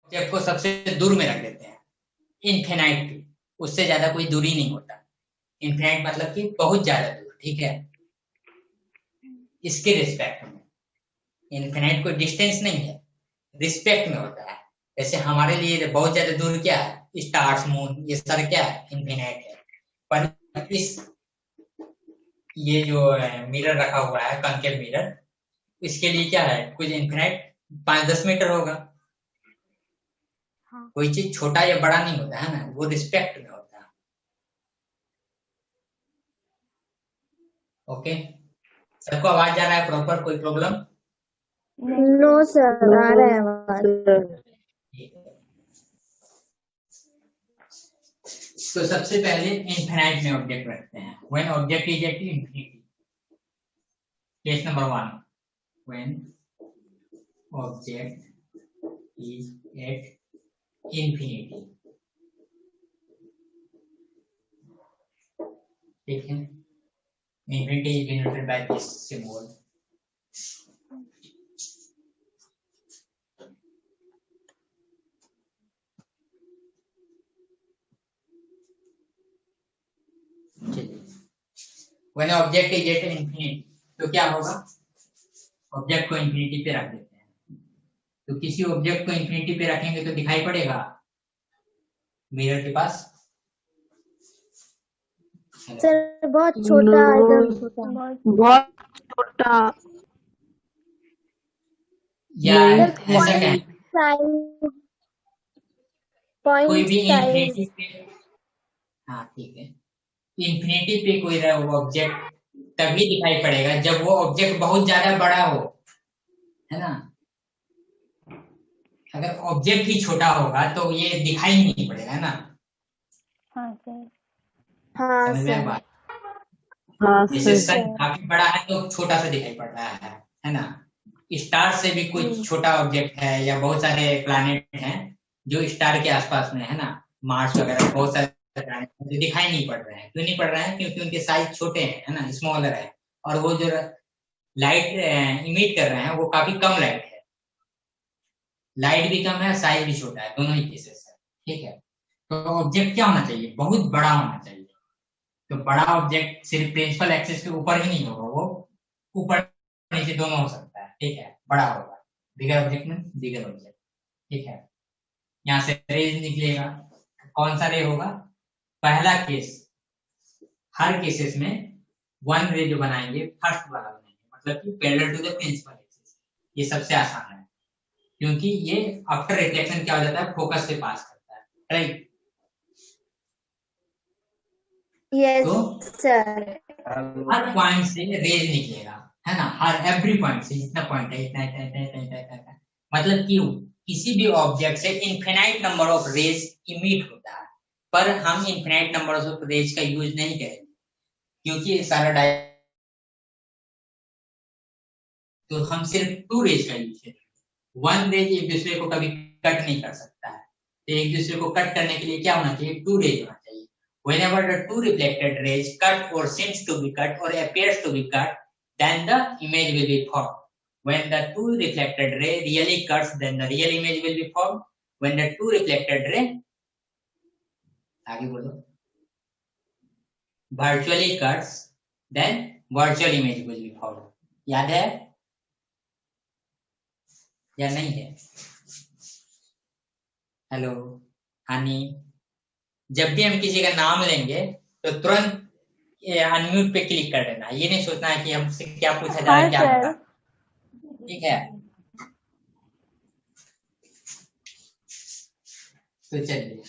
Object को सबसे दूर में रख देते हैं, इन्फिनाइट पे, उससे ज्यादा कोई दूरी नहीं होता। इन्फिनाइट मतलब कि बहुत ज्यादा दूर, ठीक है, इसके रिस्पेक्ट में। इन्फिनाइट कोई डिस्टेंस नहीं है, रिस्पेक्ट में होता है। जैसे हमारे लिए बहुत ज्यादा दूर क्या है, स्टार्स, मून, ये सारे क्या है, इन्फिनाइट है। पर इस ये जो मिरर रखा हुआ है, कॉन्केव मिरर, इसके लिए क्या है, कुछ इन्फिनाइट 5-10 मीटर होगा। हाँ। कोई चीज छोटा या बड़ा नहीं होता है ना, वो रिस्पेक्ट में होता है। ओके, सबको आवाज जा रहा है प्रॉपर, कोई प्रॉब्लम? नो सर, आ रहा है आवाज। तो सबसे पहले इनफिनाइट में ऑब्जेक्ट रखते हैं। When object is at infinity, case number 1, when object is at infinity, ठीक है, infinity is denoted by this symbol. When object is at infinity, तो क्या होगा, ऑब्जेक्ट को इंफिनिटी पे रख देते हैं। तो किसी ऑब्जेक्ट को इंफिनिटी पे रखेंगे तो दिखाई पड़ेगा मिरर के पास। सर बहुत छोटा, एकदम छोटा, बहुत छोटा, या नहीं ऐसा क्या है, साइज, कोई पॉइंट भी इंफिनिटी साइज। पे, हाँ ठीक है, इंफिनिटी पे कोई ऑब्जेक्ट तभी दिखाई पड़ेगा जब वो ऑब्जेक्ट बहुत ज्यादा बड़ा हो, है ना। अगर ऑब्जेक्ट ही छोटा होगा तो ये दिखाई ही नहीं पड़ेगा, है ना। हाँ सर। हाँ समझ में आया सर। बात? हाँ जैसे सर। सन काफी बड़ा है तो छोटा सा दिखाई पड़ रहा है ना। स्टार से भी कुछ छोटा ऑब्जेक्ट है, या बहुत सारे प्लैनेट हैं जो स्टार के आसपास में है ना, मार्स वगैरह, बहुत सारे प्लैनेट जो दिखाई नहीं पड़ रहे हैं। क्यों नहीं पड़ रहे हैं, क्योंकि उनके साइज छोटे हैं, है ना, स्मॉलर है। और वो जो लाइट इमिट कर रहे हैं वो काफी कम लाइट है, लाइट भी कम है, साइज भी छोटा है, दोनों ही केसेस है, ठीक है। तो ऑब्जेक्ट क्या होना चाहिए, बहुत बड़ा होना चाहिए। तो बड़ा ऑब्जेक्ट सिर्फ प्रिंसिपल एक्सिस के ऊपर ही नहीं होगा, वो ऊपर नीचे दोनों हो सकता है, ठीक है, बड़ा होगा। बिगर ऑब्जेक्ट में बिगर ऑब्जेक्ट, ठीक है। यहाँ से रेज निकलेगा, कौन सा रे होगा, पहला केस, हर केसेस में वन रे जो बनाएंगे, फर्स्ट वाला बनाएंगे, मतलब कि parallel to the principal axis. ये सबसे आसान है, क्योंकि ये आफ्टर रिफ्लेक्शन क्या हो जाता है, फोकस से पास करता है, राइट। यस तो सर। हर पॉइंट से रेज निकलेगा, है ना, हर एवरी पॉइंट से, जितना पॉइंट है इतना इतना इतना इतना इतना इतना, इतना। मतलब कि किसी भी ऑब्जेक्ट से infinite number of rays emit होता है, पर हम इनफिनाइट नंबर ऑफ रेज का यूज नहीं करेंगे, क्योंकि सारा तो हम सिर्फ टू रेज का यूज करेंगे। वन रेज एक दूसरे को कभी कट नहीं कर सकता है, तो एक दूसरे को कट करने के लिए क्या होना चाहिए, टू रेज होना चाहिए। Whenever the two reflected rays cut or seems to be cut or appears to be cut, then the image will be formed. When the two reflected ray really cuts, then the real image will be formed. When the two reflected ray, आगे बोलो, virtually cuts, then virtual image will be formed. याद है या नहीं है? Hello हानी, जब भी हम किसी का नाम लेंगे तो तुरंत अनम्यूट पे क्लिक कर देना, ये नहीं सोचना है कि हमसे क्या पूछा जा रहा है, क्या बता, ठीक है। तो चलिए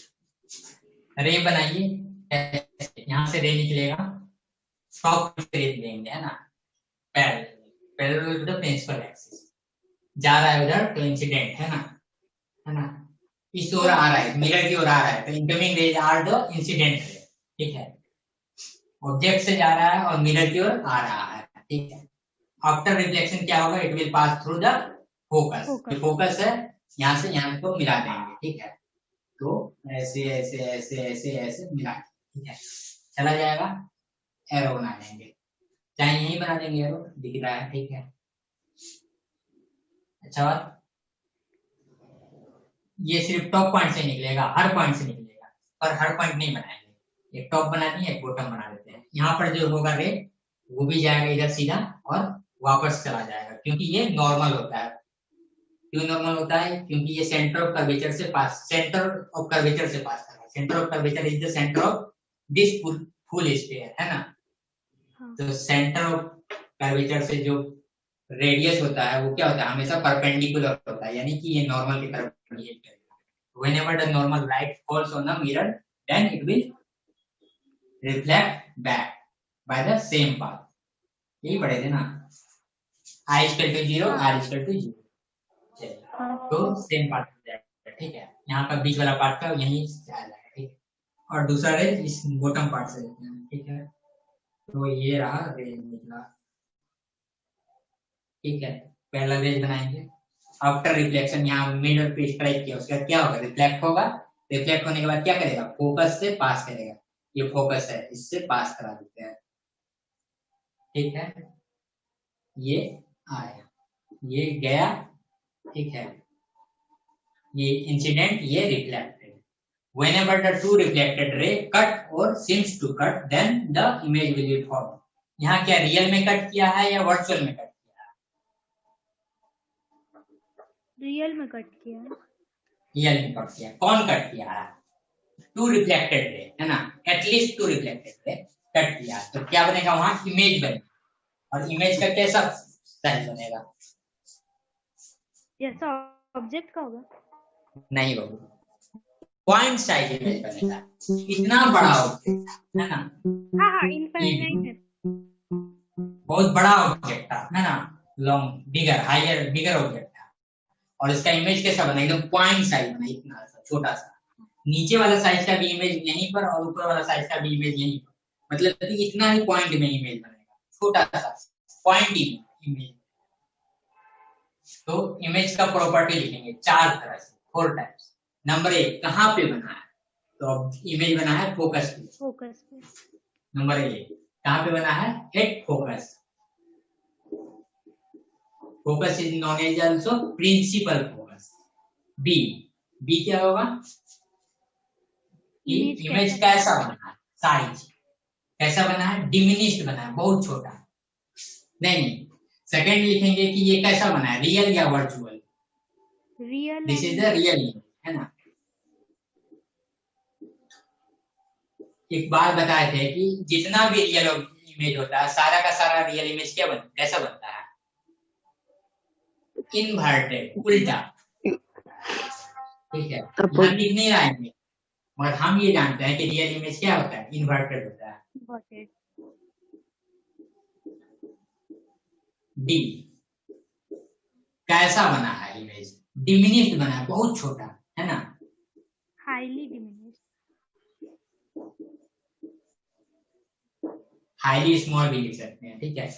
रे बनाइए, यहां से रे निकलेगा, टॉप से रे देंगे, है ना, parallel, parallel to the principal axis, जा रहा है उधर तो इंसिडेंट, है ना, इस ओर आ रहा है, मिरर की ओर आ रहा है, तो incoming rays are the incident ray, ठीक है। ऑब्जेक्ट से जा रहा है और मिरर की ओर आ रहा है, ठीक है। आफ्टर रिफ्लेक्शन क्या होगा, it will pass through the focus, जो फोकस है यहाँ से यहाँ को मिला देंगे, ठीक है। तो ऐसे ऐसे ऐसे ऐसे ऐसे मिला, ठीक है, चला जाएगा, एरो बना देंगे, चाहे यही बना देंगे, एरो दिख रहा है, ठीक है। अच्छा बात, ये सिर्फ टॉप पॉइंट से निकलेगा, हर पॉइंट से निकलेगा, पर हर पॉइंट नहीं बनाएंगे, एक टॉप बना दिए एक बॉटम बना देते हैं। यहाँ पर जो होगा रे वो भी जाएगा इधर सीधा और वापस चला जाएगा, क्योंकि ये नॉर्मल होता है। क्यों नॉर्मल होता है? क्योंकि ये सेंटर ऑफ कर्वेचर से पास कर रहा है। Centre of curvature is the centre of this full sphere, है ना। तो सेंटर ऑफ कर्वेचर से जो रेडियस होता है वो क्या होता है? हमेशा परपेंडिकुलर होता है, यानी कि ये नॉर्मल की तरफ बिहेव करेगा। Whenever the normal light falls on the mirror then it will reflect back by the same path. यही पढ़े थे ना, I equal to 0, R equal to 0। तो सेम पार्ट हो जाएगा, ठीक है। यहाँ का बीच वाला पार्ट का यही आ जाएगा, ठीक है। और दूसरा रे इस बॉटम पार्ट से लेते हैं, ठीक है। तो ये रहा रेज निकला, ठीक है। पहला रेज बनाएंगे आफ्टर रिफ्लेक्शन, यहाँ मिरर पे स्ट्राइक किया, उसका क्या होगा? रिफ्लेक्ट होगा। रिफ्लेक्ट होने के बाद क्या करेगा? फोकस से पास करेगा। ये फोकस है, इससे पास करा देते हैं, ठीक है। ये आया, ये गया, ठीक है। ये इंसिडेंट, ये reflected. Whenever the two reflected ray cut or seems to cut, then the image will be formed. यहाँ क्या रियल में कट किया है या वर्चुअल में कट किया है? रियल में कट किया। रियल में कट किया। कौन कट किया है? टू रिफ्लेक्टेड रे, है ना। At least to reflected ray cut किया, तो क्या बनेगा? वहां इमेज बनेगी। और इमेज का कैसा साइज बनेगा? जैसा ऑब्जेक्ट का होगा? नहीं होगा, पॉइंट साइज इमेज बनेगा। इतना बड़ा ऑब्जेक्ट, है ना। हाँ, इनफाइनाइट है। बहुत बड़ा ऑब्जेक्ट था, है ना। लॉन्ग, बिगर, हायर, बिगर ऑब्जेक्ट था। और इसका इमेज कैसा बना? एकदम पॉइंट साइज बना, इतना सा छोटा सा। नीचे वाला साइज का भी इमेज यहीं पर और ऊपर वाला साइज का भी इमेज यहीं पर, मतलब कि इतना ही पॉइंट में इमेज बनेगा, छोटा सा पॉइंट इमेज। तो इमेज का प्रॉपर्टी लिखेंगे 4 तरह से, 4 टाइप्स। नंबर 1, कहाँ पे बना है? तो इमेज बना है फोकस पे। नंबर 1 कहाँ पे बना है? At focus. Focus is known as also principal focus. B क्या होगा? इमेज कैसा बना है? साइज कैसा बना है? डिमिनिश्ड बना है, बहुत छोटा। नहीं, सेकंड लिखेंगे कि ये कैसा बना है? रियल या virtual? Real. This is the real image, है ना। एक बार बताए थे कि जितना भी रियल इमेज होता है, सारा का सारा रियल इमेज कैसा बनता है? इन्वर्टेड, उल्टा, ठीक है। यहाँ लिख नहीं रहा है, मगर हम ये जानते हैं कि रियल इमेज क्या होता है? इन्वर्टेड होता है। डी, कैसा बना है इमेज? डिमिनिश्ड बना है, बहुत छोटा, है ना। हाईली डिमिनिश्ड, हाईली स्मॉल भी लिख सकते हैं, ठीक है।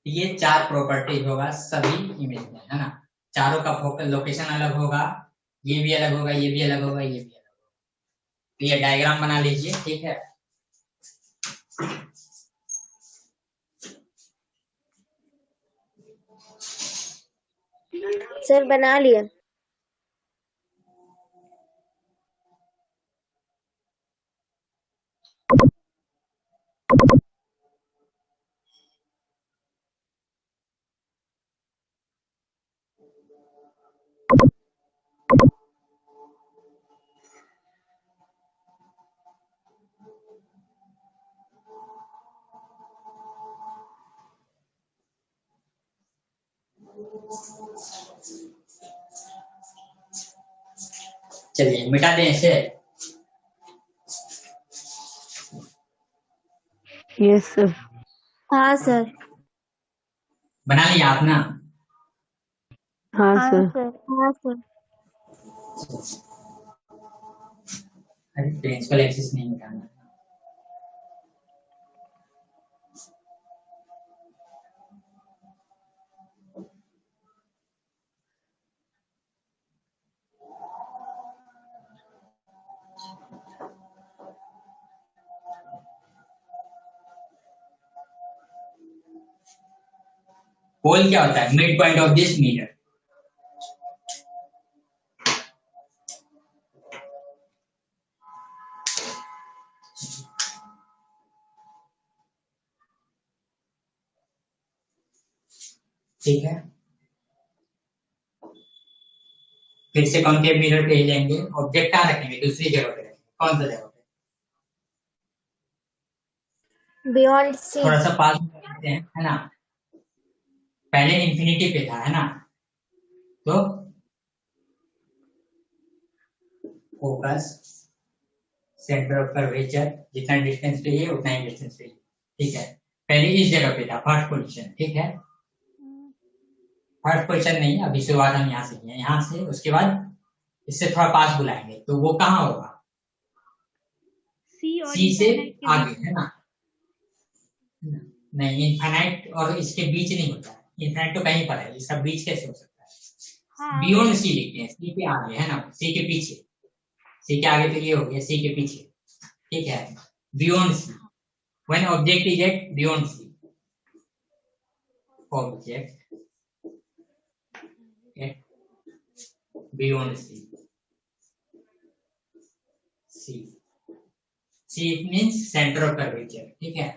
ये 4 प्रॉपर्टीज होगा सभी इमेज में, है ना। चारों का फोकस लोकेशन अलग होगा, ये भी अलग होगा, ये भी अलग होगा, ये भी अलग होगा। तो ये डायग्राम बना लीजिए, ठीक है। सर बना लिया। चलिए मिटा दें इसे। Yes sir. हाँ सर। बना लिया आप ना? हाँ सर। हाँ सर। अरे प्रिंसिपल एक्सिस नहीं मिटाना। पोल क्या होता है? Mid point of this mirror. ठीक है, फिर से कॉन्केव मिरर पे ही लेंगे, ऑब्जेक्ट कहाँ रखेंगे, दूसरी जगह पे रखेंगे, कौन सा जगह पे, बियॉन्ड सी। थोड़ा सा पास करते हैं, है ना, पहले इंफिनिटी पे था, है ना, तो फोकस सेंटर ऑफ कर्वेचर जितना डिस्टेंस पे है उतना ही डिस्टेंस पे, ठीक है, पहले इस जगह पे था फर्स्ट पोजीशन, ठीक है, फर्स्ट पोजीशन नहीं, अभी शुरुआत हम यहाँ से किए, यहाँ से उसके बाद इससे थोड़ा पास बुलाएंगे, तो वो कहाँ होगा, सी से आगे, है ना, नहीं इनफाइनाइट और इसके बीच नहीं होता है, इनफाइनाइट तो कहीं पर है, इसका बीच कैसे हो सकता है, बियॉन्ड सी लिखते हैं, सी के आगे, है ना, सी के पीछे, सी के आगे तो ये हो गया, सी के पीछे, ठीक है, beyond C, when object is at beyond C, object beyond C, C, C it means centre of curvature, ठीक है,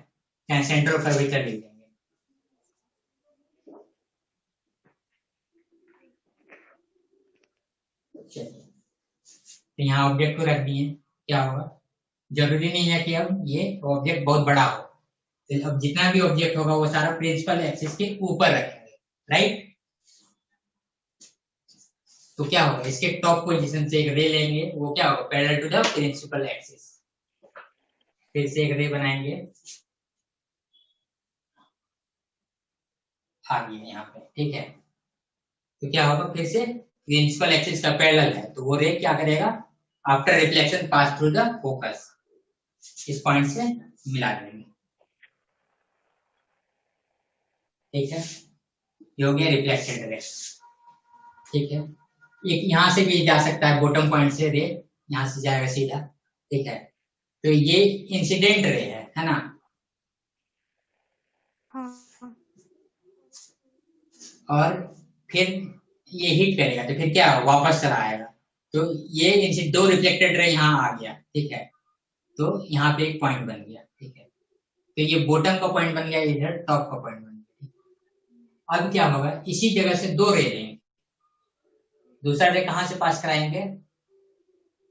क्या सेंटर ऑफ कर्वेचर लिख देंगे, चलिए, तो यहाँ ऑब्जेक्ट को रख दिए, क्या होगा, जरूरी नहीं है कि अब ये ऑब्जेक्ट बहुत बड़ा हो, तो अब जितना भी ऑब्जेक्ट होगा वो सारा प्रिंसिपल एक्सिस के ऊपर रखेंगे, राइट, तो क्या होगा, इसके टॉप पोजीशन से एक रे लेंगे, वो क्या होगा, parallel to the principal axis, फिर से एक रे बनाएंगे, आ गया यहाँ पे, ठीक है, तो क्या होगा, फिर से प्रिंसिपल एक्सिस का पैरेलल है, तो वो रे क्या करेगा, after reflection pass through the focus, इस पॉइंट से मिला देंगे, ठीक है, ये हो गया रिफ्लेक्टेड रे, ठीक है, एक यहाँ से भी जा सकता है, बॉटम पॉइंट से रे यहाँ से जाएगा सीधा, ठीक है, तो ये इंसिडेंट रे है ना, और फिर ये हिट करेगा तो फिर क्या होगा, वापस चला आएगा, तो ये दो रिफ्लेक्टेड रे यहाँ आ गया, ठीक है, तो यहाँ पे एक पॉइंट बन गया, ठीक है, तो ये बॉटम का पॉइंट बन गया, इधर टॉप का पॉइंट बन गया, अब क्या होगा, इसी जगह से दो रे लेंगे, दूसरा रे कहाँ से पास कराएंगे,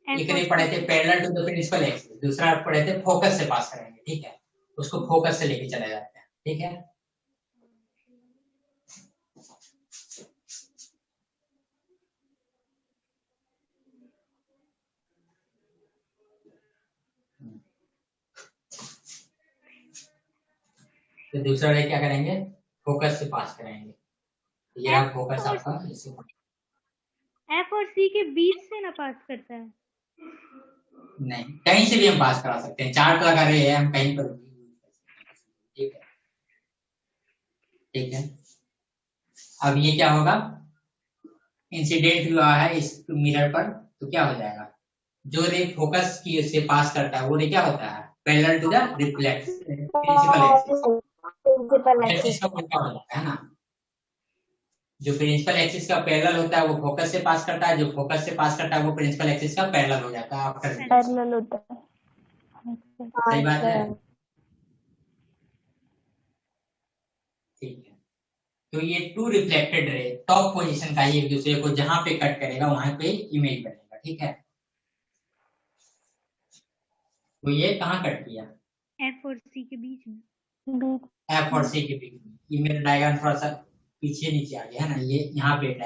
एक रे पढ़े थे parallel to the principal axis, दूसरा पढ़े थे फोकस से पास कराएंगे, ठीक है, उसको फोकस से लेके चले जाते हैं, ठीक है, तो दूसरा रे क्या करेंगे, फोकस से पास कराएंगे, ये रहा फोकस आपका, इससे एफ और सी के बीच से ना पास करता है, नहीं कहीं से भी हम पास करा सकते हैं, चार्ट लगा रहे हैं हम कहीं पर, ठीक है, ठीक है, अब ये क्या होगा, इंसिडेंट हुआ है इस मिरर पर, तो क्या हो जाएगा, जो रे फोकस की से पास करता है वो रे क्या होता है, parallel to the reflex principal axis का उल्टा हो जाता है ना, जो प्रिंसिपल एक्सिस का पैरेलल होता है वो फोकस से पास करता है, जो फोकस से पास करता है वो प्रिंसिपल एक्सिस का पैरेलल हो जाता है आफ्टर, पैरेलल होता है, सही बात है, ठीक है, तो ये two reflected ray top position का ही एक दूसरे को जहां पे कट करेगा वहां पे इमेज बनेगा, ठीक है, तो ये कहाँ कट किया, एफ और सी के बीच में, एफ और सी के बीच में, ये मेरा डायग्राम थोड़ा सा पीछे नीचे आ गया है ना, ये यहाँ पे कट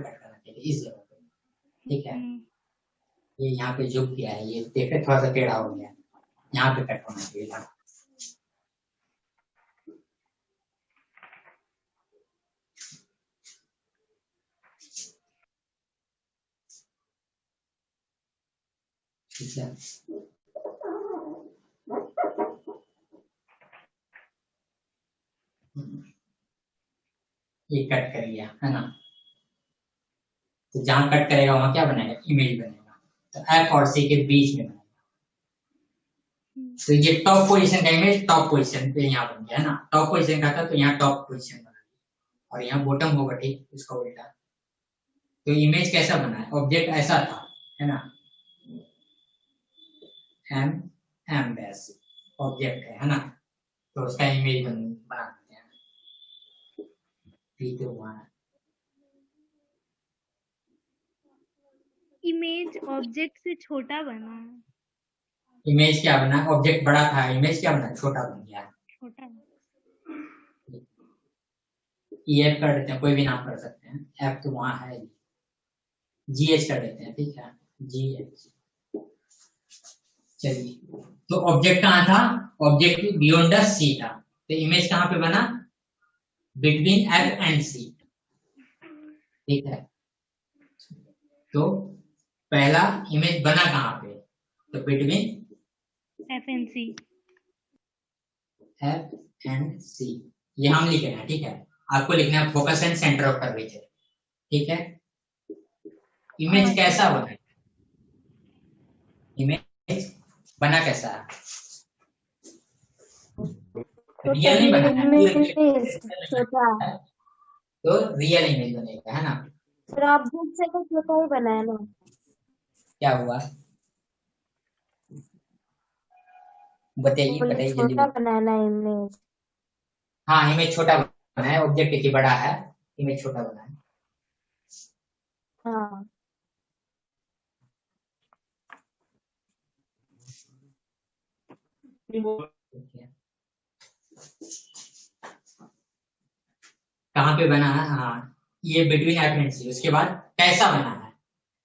करना चाहिए इस जगह पे, ठीक है, ये यहाँ पे झुक गया है, ये देखिए थोड़ा सा टेढ़ा हो गया, यहाँ पे कट होना चाहिए था, ठीक है, ये कट कर लिया है ना, तो जहां कट करेगा वहां क्या बनेगा, इमेज बनेगा, तो एफ और सी के बीच में बनेगा, तो ये टॉप पोजीशन का इमेज टॉप पोजीशन पे यहाँ बन गया है ना, टॉप पोजीशन का था तो यहाँ टॉप पोजीशन बना, और यहाँ बॉटम होगा, ठीक, उसका उल्टा, तो इमेज कैसा बना है, ऑब्जेक्ट ऐसा था, है ना, एम एम्बेसी ऑब्जेक्ट है ना, तो उसका इमेज बनाते हैं। ठीक है, वहाँ इमेज ऑब्जेक्ट से छोटा बना है, इमेज क्या बना, ऑब्जेक्ट बड़ा था, इमेज क्या बना, छोटा बन गया। छोटा है। EF कर देते हैं, कोई भी नाम कर सकते हैं, F तो वहाँ है, GH कर देते हैं, ठीक है, GH। चलिए, तो ऑब्जेक्ट कहाँ था, ऑब्जेक्ट बियॉन्ड द सी था, तो इमेज कहाँ पे बना, बिटवीन F एंड C, ठीक है। तो पहला इमेज बना कहाँ पे, तो between FNC F and C, ये हम लिख रहे हैं, ठीक है। आपको लिखना है focus and centre of curvature, ठीक है। इमेज कैसा बना, इमेज बना कैसा, रियल नहीं बना है, छोटा, तो रियल इमेज बनेगा, है ना। फिर ऑब्जेक्ट से तो छोटा ही बना है ना। क्या हुआ, बताइए बोले बताइए जल्दी छोटा बताइए। बना है ना इमेज। हाँ, इमेज छोटा बना है, ऑब्जेक्ट देखिए बड़ा है, इमेज छोटा बना है। हाँ, कहाँ पे बना है, हाँ, ये बिटवीन एफ एंड सी, उसके बाद कैसा बना है,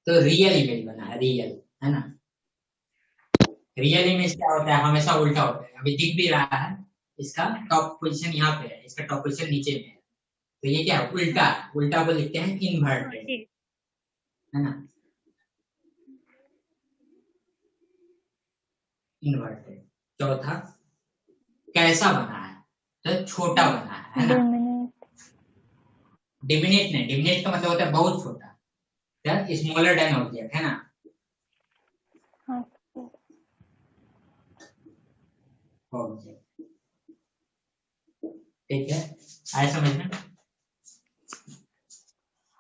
तो रियल इमेज बना है, रियल, है ना। रियल इमेज क्या होता है, हमेशा उल्टा होता है, अभी दिख भी रहा है, इसका टॉप पोजीशन यहाँ पे है, इसका टॉप पोजीशन नीचे में है, तो ये क्या है, उल्टा, उल्टा को लिखते हैं इन्वर्टेड, है ना, इन्वर्टेड। चौथा, कैसा बना है, तो छोटा बना है ना। डिमिनेट नहीं, डिमिनेट का मतलब होता है बहुत छोटा, स्मॉलर देन ऑब्जेक्ट, है ना। ऑब्जेक्ट, ठीक है, आए समझ में,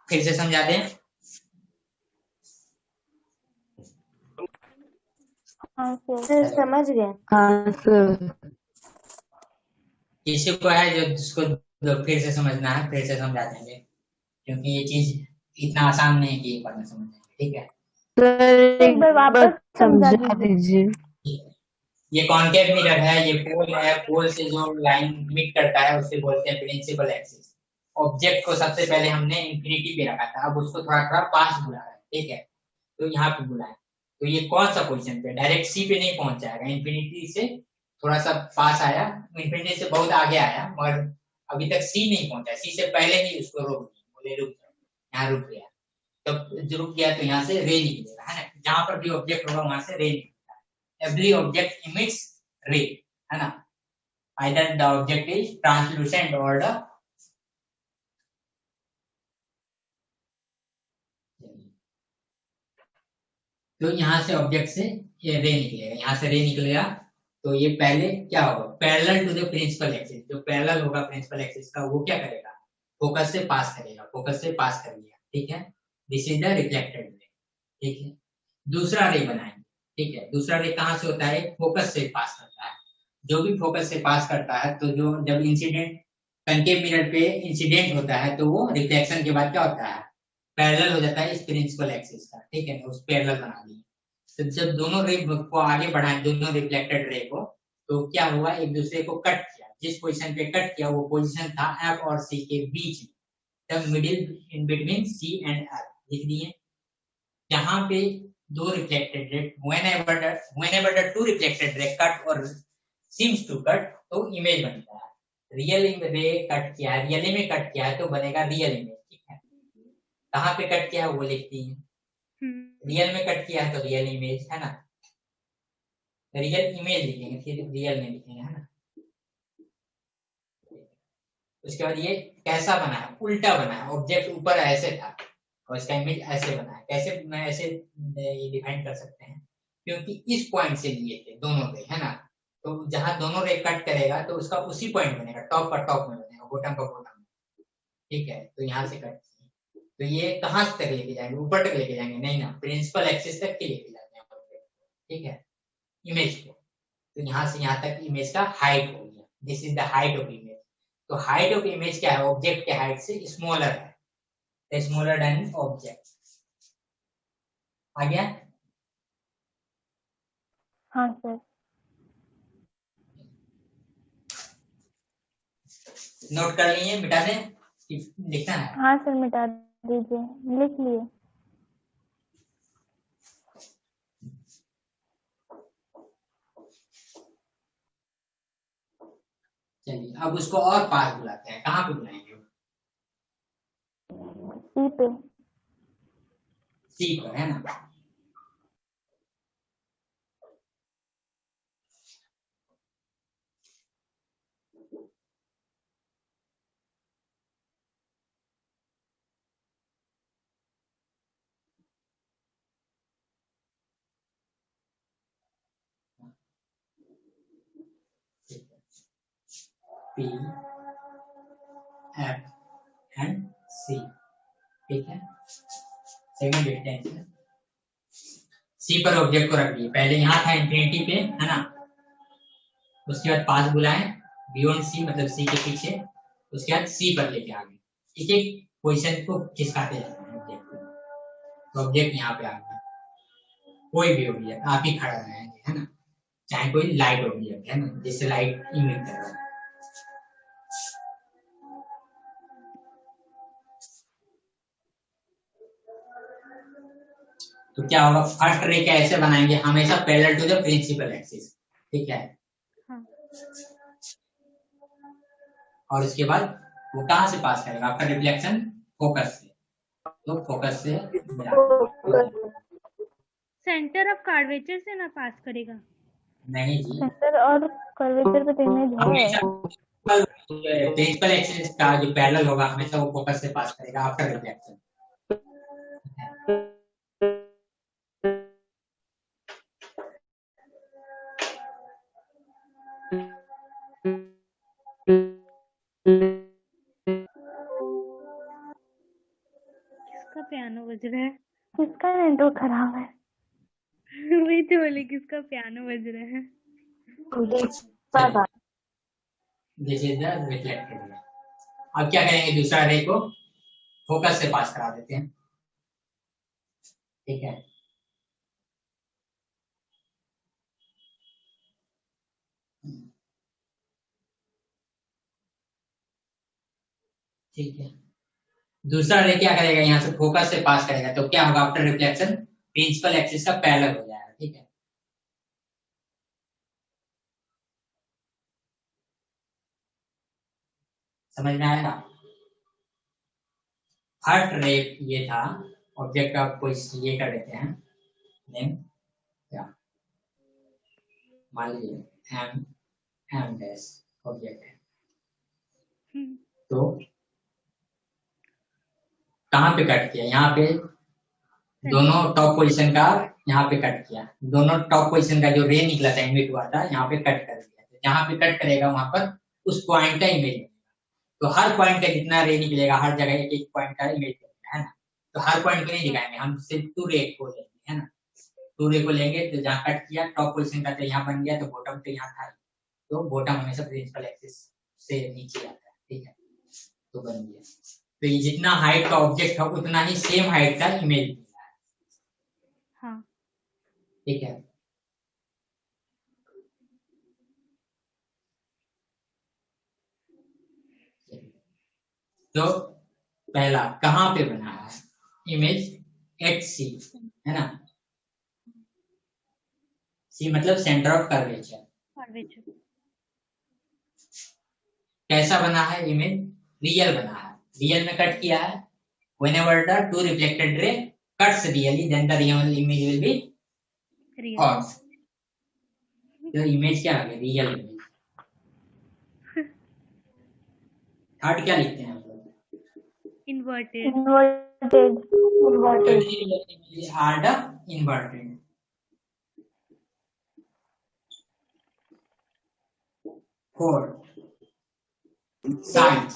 फिर से समझा दें। सर समझ गए। हाँ सर। किसी को है जो जिसको फिर से समझना है, फिर से समझा देंगे, क्योंकि ये चीज इतना आसान नहीं है कि एक बार में समझ जाएंगे, ठीक है। सर एक बार वापस समझा समझा दीजिए। दीजिए। ये कॉन्केव मिरर है, ये पोल है, पोल से जो लाइन मीट करता है उसे बोलते हैं प्रिंसिपल एक्सिस। ऑब्जेक्ट को सबसे पहले हमने इंफिनिटी पे रखा था, अब उसको थोड़ा थोड़ा पास बुलाया है, ठीक है, तो यहाँ पे बुलाया, तो ये कौन सा पोजीशन पे, डायरेक्ट सी पे नहीं पहुंच जाएगा, इंफिनिटी से थोड़ा सा पास आया, इंफिनिटी से बहुत आगे आया, मगर अभी तक सी नहीं पहुंचा, सी से पहले ही उसको रोक दिया, बोले रुक जाओ, यहाँ रुक गया, तो रुक गया तो यहाँ से रे निकलेगा, है ना, जहां पर भी ऑब्जेक्ट होगा वहां से रे निकलेगा, एवरी ऑब्जेक्ट इमिट्स रे, है ना, either the object is translucent or the, तो यहाँ से ऑब्जेक्ट से ये रे निकलेगा, यहाँ से रे निकलेगा, तो ये पहले क्या होगा, parallel to the principal axis, जो पैरेलल होगा प्रिंसिपल एक्सिस का वो क्या करेगा, फोकस से पास करेगा, फोकस से पास कर लिया, ठीक है, this is the reflected ray, ठीक है। दूसरा रे बनाएंगे, ठीक है, दूसरा रे कहाँ से होता है, फोकस से पास करता है, जो भी फोकस से पास करता है, तो जो जब इंसिडेंट कनकेव मिरर पे इंसिडेंट होता है, तो वो रिफ्लेक्शन के बाद क्या होता है, पैरेलल हो जाता है इस प्रिंसिपल एक्सिस का, ठीक है, उस पैरेलल बना दिए, तो जब दोनों रे को आगे बढ़ाए, दोनों रिफ्लेक्टेड रे को, तो क्या हुआ, एक दूसरे को कट किया, जिस पोजीशन पे कट किया वो पोजीशन था एफ और सी के बीच में, तब middle in between C and F लिख दिए। जहां पे दो reflected ray, whenever the two reflected ray cut or seems to cut, तो इमेज बनता है, रियल रे कट किया है, रियली में कट किया है, तो बनेगा रियल इमेज, ठीक है। कहाँ पे कट किया है वो लिखती है, रियल में कट किया है तो रियल इमेज, है ना, रियल इमेज लिखेंगे, फिर रियल में लिखेंगे, है ना। उसके बाद ये कैसा बना है, उल्टा बना है, ऑब्जेक्ट ऊपर ऐसे था और इसका इमेज ऐसे बना है, कैसे मैं ऐसे ये डिफाइन कर सकते हैं, क्योंकि इस पॉइंट से लिए थे दोनों रे, है ना, तो जहां दोनों रे कट करेगा तो उसका उसी पॉइंट बनेगा, टॉप का टॉप में बनेगा, बॉटम का बॉटम में, ठीक है, तो यहाँ से कट, तो ये कहाँ तक लेके जाएंगे, ऊपर तक लेके जाएंगे नहीं ना, प्रिंसिपल एक्सिस तक के लेके जाते हैं, ठीक है, इमेज को, तो यहाँ से यहाँ तक इमेज का हाइट हो गया, this is the height of image. तो हाइट ऑफ इमेज क्या है, ऑब्जेक्ट के हाइट से स्मॉलर है, स्मॉलर देन ऑब्जेक्ट। आ गया? हाँ सर। नोट कर लिए, मिटा दें कि लिखना है? हाँ सर मिटा दीजिए, लिख लिए। चलिए अब उसको और पास बुलाते हैं, कहाँ पे बुलाएंगे? सी पे। सी पर, है ना? पी एफ एंड सी, ठीक है। सेकंड डिस्टेंस सी पर ऑब्जेक्ट को रख दिए, पहले यहाँ था इंफिनिटी पे, है ना? उसके बाद पास बुलाएं बियॉन्ड सी, मतलब सी के पीछे, उसके बाद सी पर लेके आ गए। एक एक पोजीशन को खिसकाते जाते हैं ऑब्जेक्ट को, तो ऑब्जेक्ट यहाँ पे आ गया। कोई भी ऑब्जेक्ट आप ही खड़ा रहेंगे, है ना? चाहे कोई लाइट ऑब्जेक्ट, है ना, जिससे लाइट इमिट कर रहा है। तो क्या होगा, फर्स्ट रे का ऐसे बनाएंगे हमेशा parallel to the principal axis, ठीक है। हाँ। और उसके बाद वो कहाँ से पास करेगा, आपका रिफ्लेक्शन फोकस से, तो फोकस से सेंटर ऑफ कर्वेचर से ना पास करेगा? नहीं जी, सेंटर और कर्वेचर पे तो इमेज है। हमेशा प्रिंसिपल एक्सिस का जो पैरेलल होगा हमेशा वो फोकस से पास करेगा आफ्टर रिफ्लेक्शन। किसका पियानो बज रहा है? किसका नेटवर्क खराब है? वही तो बोली, किसका पियानो बज रहा है? This is the reflected ray. अब क्या करेंगे, दूसरा रे को फोकस से पास करा देते हैं, ठीक है। ठीक है, दूसरा रे क्या करेगा, यहाँ से फोकस से पास करेगा, तो क्या होगा, आफ्टर रिफ्लेक्शन प्रिंसिपल एक्सिस का पैरेलल हो जाएगा, ठीक है। समझ में आएगा? फर्स्ट रे ये था, ऑब्जेक्ट का कोई ये कर देते हैं नेम, क्या मान लीजिए एम, एम डैश ऑब्जेक्ट है। तो कहाँ पे कट किया, यहाँ पे दोनों टॉप पोजीशन का, यहाँ पे कट किया, दोनों टॉप पोजीशन का जो रे निकला था, इमिट हुआ था, यहाँ पे कट कर दिया। तो जहाँ पे कट करेगा वहां पर उस पॉइंट का इमेज बनेगा। तो हर पॉइंट का जितना रे निकलेगा, हर जगह एक एक पॉइंट का इमेज बनेगा, है ना? तो हर पॉइंट को नहीं दिखाएंगे, हम सिर्फ टू रे को लेंगे, है ना? टू रे को लेंगे, तो जहाँ कट किया टॉप पोजीशन का तो यहाँ बन गया, तो बॉटम तो यहाँ था, तो बॉटम हमेशा प्रिंसिपल एक्सिस से नीचे आता है, ठीक है। तो बन गया। तो ये जितना हाइट का ऑब्जेक्ट है उतना ही सेम हाइट का इमेज मिला है, हाँ। ठीक है। तो पहला कहाँ पे बना है इमेज, एट सी, है ना? सी मतलब सेंटर ऑफ कर्वेचर। कर्वेचर कैसा बना है इमेज, रियल बना है, रियल में कट किया है। whenever the two reflected ray cuts really, then the real image will be real. false। तो इमेज क्या आ गया, रियल इमेज। थर्ड क्या लिखते हैं आप लोग, inverted. Inverted. images are the inverted। Four, size,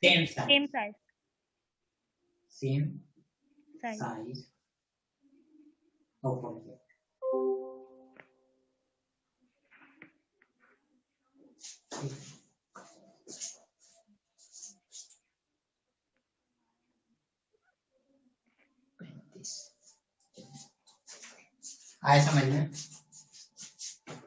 same size, same size. same size. size of object। आए समझ में?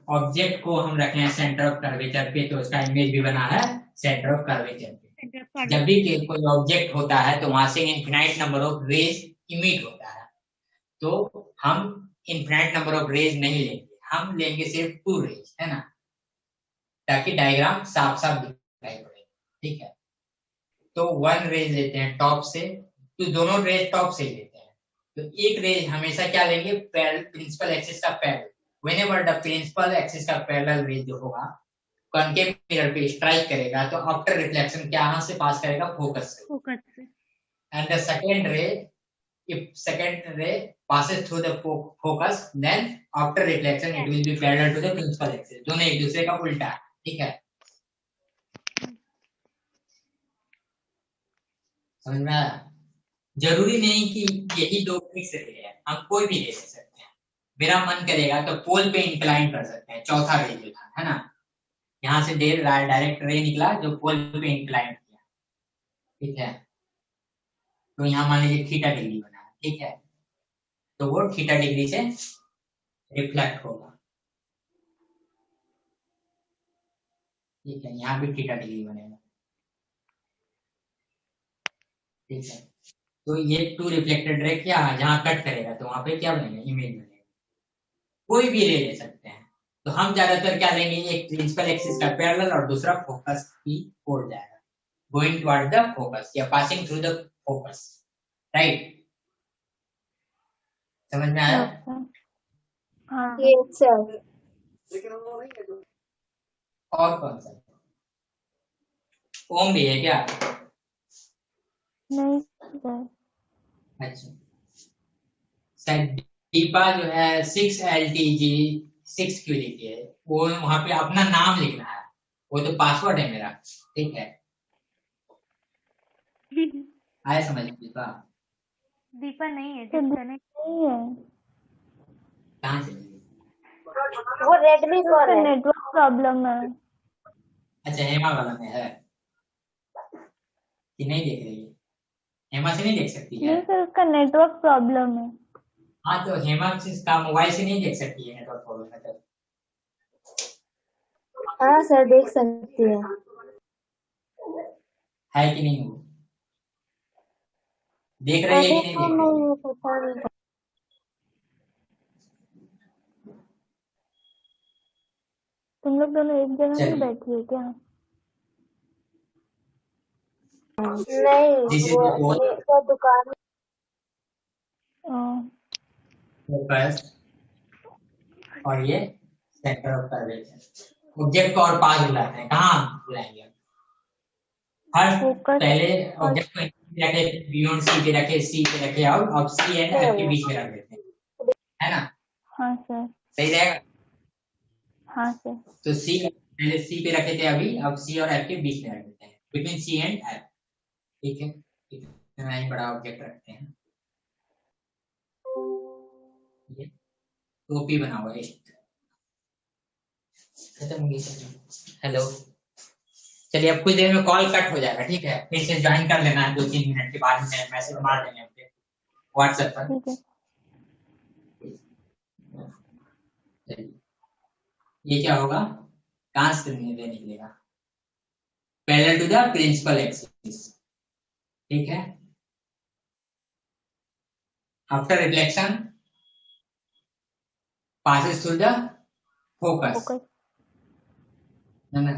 ऑब्जेक्ट को हम रखे हैं सेंटर ऑफ कर्वेचर पे, तो उसका इमेज भी बना है सेंटर ऑफ कर्वेचर पे। जब भी कोई ऑब्जेक्ट होता है तो वहां से infinite number of rays emit होता है, तो हम इनफिनाइट नंबर ऑफ रेज नहीं लेंगे, हम लेंगे सिर्फ 2 रेज, है ना, ताकि डायग्राम साफ साफ दिखाई पड़े। ठीक है, तो 1 रेज लेते हैं टॉप से, तो दोनों रेज टॉप से लेते हैं। तो एक रेज हमेशा क्या लेंगे, प्रिंसिपल एक्सिस का parallel. Whenever the principal axis का पैरेलल रेज जो होगा कॉनकेव मिरर पे स्ट्राइक करेगा, तो आफ्टर रिफ्लेक्शन क्या से पास करेगा, फोकस से। एंड द सेकंड रे, if second ray passes through the focus, then after reflection it will be parallel to the principal axis, दोनों एक दूसरे का उल्टा है। ठीक है, समझ में आया? जरूरी नहीं कि यही 2 फिक्स रे है, हम कोई भी ले सकते हैं। मेरा मन करेगा तो पोल पे इंक्लाइन कर सकते हैं, चौथा रे जो था, है ना, यहाँ से डायरेक्ट रे निकला जो पोल पे इंक्लाइन किया। ठीक है, तो यहाँ मान लीजिए थीटा डिग्री बना है। ठीक है, तो वो थीटा डिग्री से रिफ्लेक्ट होगा। ठीक है, यहाँ भी थीटा डिग्री बनेगा। ठीक है, तो ये 2 रिफ्लेक्टेड रे क्या जहाँ कट करेगा तो वहां पे क्या बनेगा, इमेज बनेगा। कोई भी रे ले सकते हैं, तो हम ज्यादातर क्या लेंगे, एक प्रिंसिपल एक्सिस का पैरेलल और दूसरा फोकस की ओर जाएगा, गोइंग टुवर्ड द फोकस या passing through the focus. Right, समझ में आया? हाँ Yes, sir. और कौन सा, ओम भी है क्या? नहीं सर। अच्छा, शायद दीपा जो है 6LTG 6Q लिखी है, वो वहां पे अपना नाम लिखना है, वो तो पासवर्ड है मेरा। ठीक है, आया समझ में दीपा? दीपा नहीं है, तो डिस्कनेक्ट। नहीं है, कहाँ से लगी? वो रेडमी कॉल है। नेटवर्क प्रॉब्लम है। अच्छा, हेमा वाला में है कि नहीं देख रही है? हेमा से नहीं देख सकती है? नहीं सर, उसका नेटवर्क प्रॉब्लम है। हाँ, तो हेमा का मोबाइल से नहीं देख सकती है, नेटवर्क प्रॉब्लम है तो। हाँ सर, देख सकती है। है कि नहीं, वो देख रही है कि नहीं देख रही है? पता नहीं। तुम लोग दोनों एक जगह नहीं चलिए, बैठी है क्या? दिस नहीं, इज द पोल वो दुकान। फोकस, और ये सेंटर ऑफ कर्वेचर। ऑब्जेक्ट को और पास बुलाते हैं, कहाँ बुलाएंगे? फर्स्ट फोकस पहले ऑब्जेक्ट को रखे, बियॉन्ड सी पे रखे, सी पे रखे, और अब सी एंड एफ के बीच में रख देते हैं, है ना? हाँ सर। सही रहेगा? हाँ सर। तो सी पहले सी पे रखे थे, अभी अब सी और एफ के बीच में रख देते हैं, बिटवीन सी एंड एफ। ठीक है, इतना ही बड़ा ऑब्जेक्ट रखते हैं। ये टोपी बना हुआ है, खत्म हो गई। हेलो, चलिए, अब कुछ देर में कॉल कट हो जाएगा। ठीक है, फिर से ज्वाइन कर लेना है, 2-3 मिनट के बाद में मैसेज मार देंगे आपके व्हाट्सएप पर। ठीक है। चलिए, ये क्या होगा, कहां से निकलेगा, parallel to the principal axis. ठीक है, after reflection passes through the focus, focus. है ना?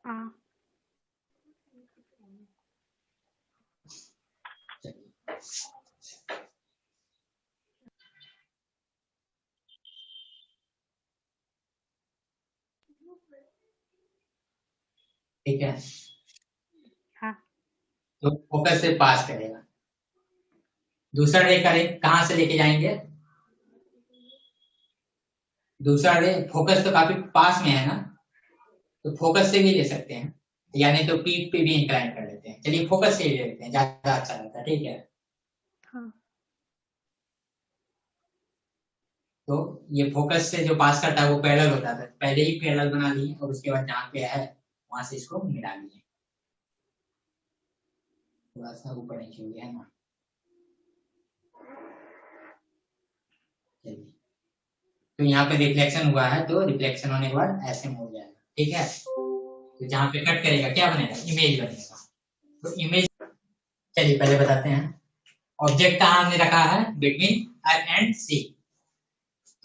हाँ ठीक है, हाँ तो फोकस से पास करेगा। दूसरा रे करें कहां से लेके जाएंगे, दूसरा रे फोकस तो काफी पास में है ना, तो फोकस से भी ले सकते हैं, यानी तो पीठ पे भी इंक्लाइन कर लेते हैं। चलिए, फोकस से ही ले लेते हैं, ज्यादा अच्छा रहता है। ठीक है, हाँ तो ये फोकस से जो पास करता है वो पैरेलल होता था, पहले ही पैरेलल बना लिए, और उसके बाद जहाँ पे है वहां से इसको मिला लिए, थोड़ा सा ऊपर नीचे हो गया, है ना? चलिए, तो यहाँ पे रिफ्लेक्शन हुआ है, तो रिफ्लेक्शन होने के बाद ऐसे मुड़ जाएगा, ठीक है। तो जहाँ पे कट करेगा क्या बनेगा, इमेज बनेगा। तो इमेज, चलिए पहले बताते हैं ऑब्जेक्ट कहाँ हमने रखा है, बिटवीन R एंड C।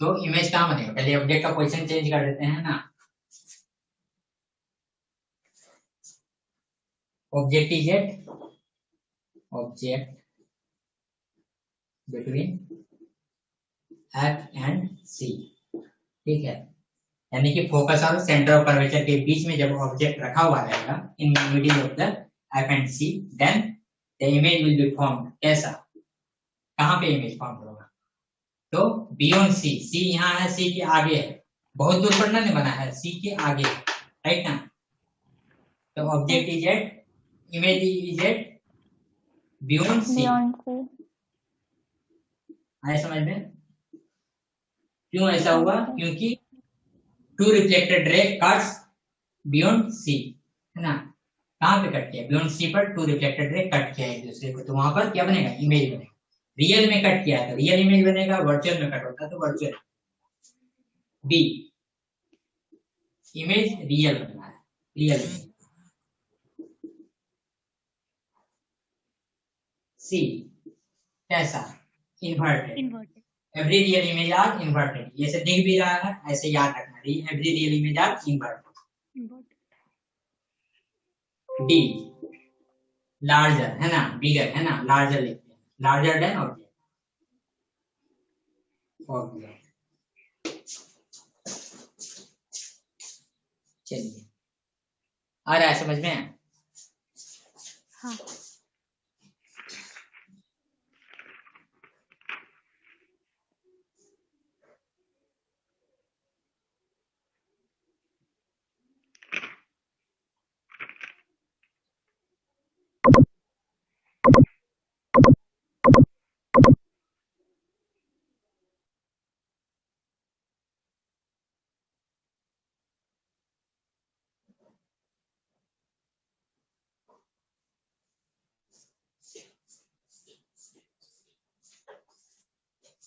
तो इमेज कहाँ बनेगा, पहले ऑब्जेक्ट का पोजीशन चेंज कर देते हैं ना। Object is at object between F and C, ठीक है। यानी कि फोकस और सेंटर ऑफ कर्वेचर के बीच में जब ऑब्जेक्ट रखा हुआ रहेगा in middle of the F and C, then the image will be formed. कैसा, कहाँ पे इमेज फॉर्म होगा, तो बियॉन्ड C यहाँ है, C के आगे है, बहुत दूर पर नहीं बना है, C के आगे, राइट ना। तो object is at, image is at beyond C। Beyond से। आए समझ में, क्यों ऐसा हुआ, क्योंकि two reflected ray cuts beyond C, है ना। कहाँ पे कट किया, बियॉन्ड C पर टू रिफ्लेक्टेड रे कट किया एक दूसरे को, तो वहां पर क्या बनेगा, इमेज बनेगा। रियल में कट किया है तो रियल इमेज बनेगा, वर्चुअल में कट होता है तो वर्चुअल। बी, इमेज रियल बनना है, रियल इमेज। सी, कैसा, inverted. Inverted. Every real image are inverted, ये से दिख भी रहा है, ऐसे याद रखना, every real image are inverted. Inverted. D, larger, है ना, बिगर, है ना, लार्जर लिखते हैं, लार्जर देन ऑब्जेक्ट। चलिए आ रहा है समझ में। हाँ।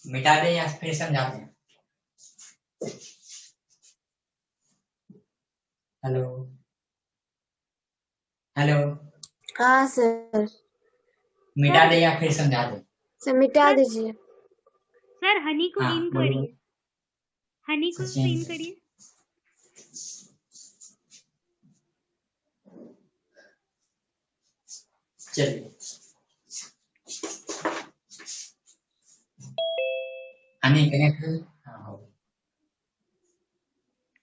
मिटा दें या फिर समझा दें। हेलो हेलो, हाँ सर। मिटा दें या फिर समझा दें। सर मिटा दीजिए। सर हनी को हाँ इन बोलिए। करिए, हनी को सचिन इन करिए। चलिए, हनी कनेक्ट, हाँ हो गया।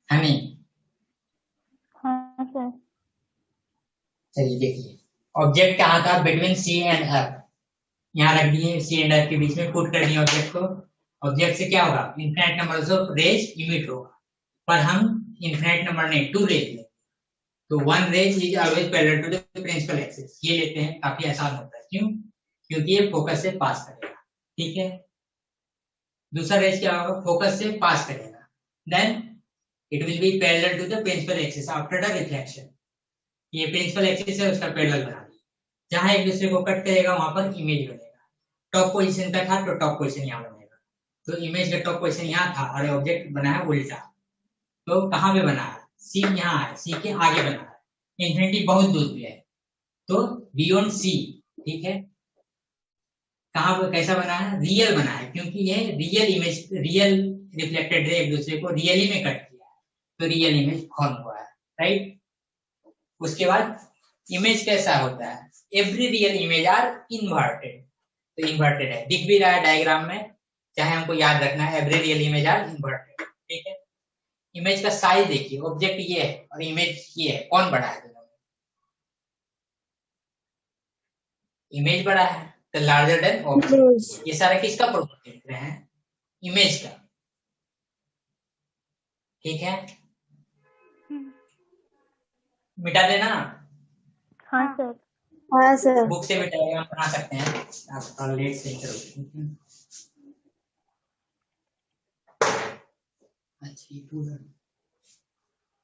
हनी, हाँ सर। चलिए देखिए, ऑब्जेक्ट कहाँ था, बिटवीन C एंड F, यहाँ रख दिए, C एंड F के बीच में पुट कर दिए ऑब्जेक्ट को। ऑब्जेक्ट से क्या होगा, infinite number of rays emit होगा, पर हम इनफिनिट नंबर नहीं, 2 रेज लेते हैं, तो 1 rays is always parallel to the principal axis, ये लेते हैं, काफी आसान होता है। क्यों, क्योंकि ये फोकस से पास करेगा, ठीक है। दूसरा रेज क्या होगा, फोकस से पास करेगा, then it will be parallel to the principal axis after the reflection. ये प्रिंसिपल एक्सिस है, उसका पैरेलल बना दिया, जहां एक दूसरे को कट करेगा वहां पर इमेज बनेगा। टॉप पोजीशन का था तो टॉप पोजीशन यहाँ बनेगा, तो इमेज का टॉप पोजीशन यहाँ था और ऑब्जेक्ट बना है उल्टा, तो कहाँ पे बना है, सी यहाँ है, सी के आगे बना है, इन्फिनिटी बहुत दूर पे है, तो बियॉन्ड सी, ठीक है। कहाँ पे कैसा बना है, रियल बना है, क्योंकि ये real image, real reflected ray एक दूसरे को रियली में कट किया है, तो रियल इमेज फॉर्म हुआ है, राइट। उसके बाद इमेज कैसा होता है, every real image are inverted, तो इन्वर्टेड है, दिख भी रहा है डायग्राम में, चाहे हमको याद रखना है, every real image are inverted, ठीक है। इमेज का साइज देखिए, ऑब्जेक्ट ये है और इमेज ये है, कौन बड़ा है, इमेज बड़ा है, तो लार्जर देन ऑब्जेक्ट। ये सारा किसका प्रोडक्ट देख रहे हैं, इमेज का, ठीक है। मिटा देना, हाँ सर। हाँ सर। बुक से भी डायग्राम बना सकते हैं, आप लेट से करो। अच्छा, पूरा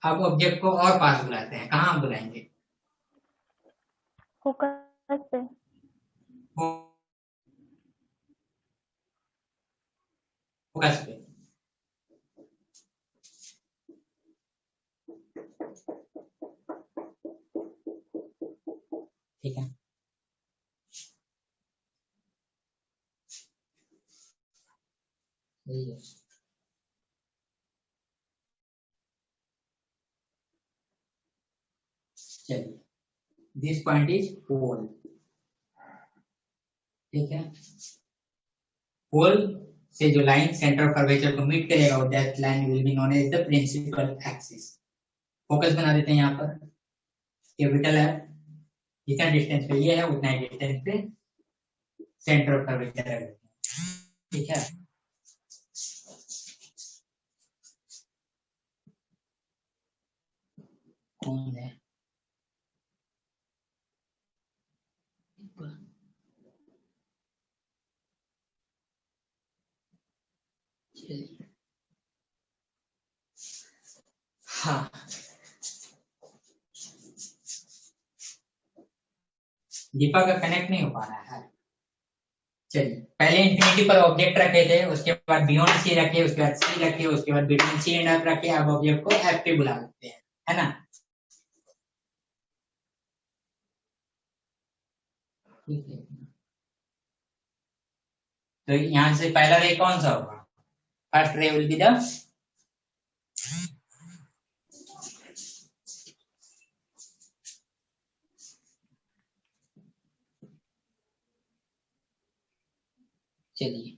अब ऑब्जेक्ट को और पास बुलाते हैं, कहाँ हम बुलाएंगे, फोकस पे। फोकस पे। यही है। चलिए, दिस पॉइंट इज पोल, ठीक है। पोल से जो लाइन सेंटर ऑफ कर्वेचर को मीट करेगा वो that line will be known as the principal axis. Focus बना देते हैं यहाँ पर, कैपिटल है, जितना डिस्टेंस पे ये है उतना ही डिस्टेंस पे सेंटर ऑफ कर्वेचर है, ठीक है। कौन है? हाँ, दीपा का कनेक्ट नहीं हो पा रहा है। चलिए, पहले इंफिनिटी पर ऑब्जेक्ट रखे थे, उसके बाद बियॉन्ड सी रखे, उसके बाद सी रखे, उसके बाद बिटवीन सी एंड एफ रखे, अब ऑब्जेक्ट को एफ पे बुला लेते हैं, है ना। ठीक है, तो यहां से पहला रे कौन सा होगा? First ray will be the चलिए,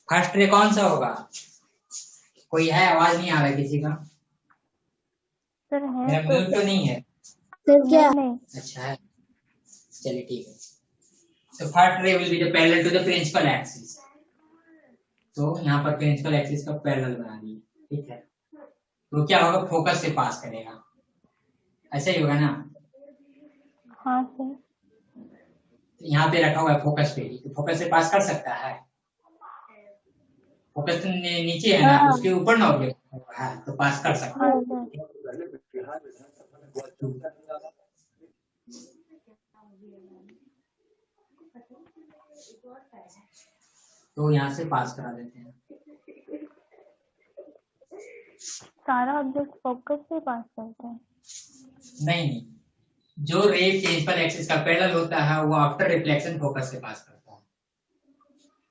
फर्स्ट रे कौन सा होगा? कोई है? आवाज नहीं आ रहा है किसी का? सर है मेरा तो म्यूट तो नहीं है? फिर क्या? नहीं अच्छा है, चलिए ठीक है। तो first ray will be the parallel to the principal axis, तो यहाँ पर प्रिंसिपल एक्सिस का पैरेलल बना दिए, ठीक है। तो क्या होगा? फोकस से पास करेगा, ऐसा ही होगा ना। हाँ सर यहाँ पे रखा हुआ है फोकस पे ही, तो फोकस से पास कर सकता है। फोकस तो नीचे है ना, हाँ। उसके ऊपर ना ऑब्जेक्ट है, तो पास कर सकता है। हाँ सर तो यहाँ से पास करा देते हैं। सारा ऑब्जेक्ट फोकस से पास करता है। नहीं, जो रे प्रिंसिपल एक्सिस का पैरेलल होता है वो आफ्टर रिफ्लेक्शन फोकस से पास करता है।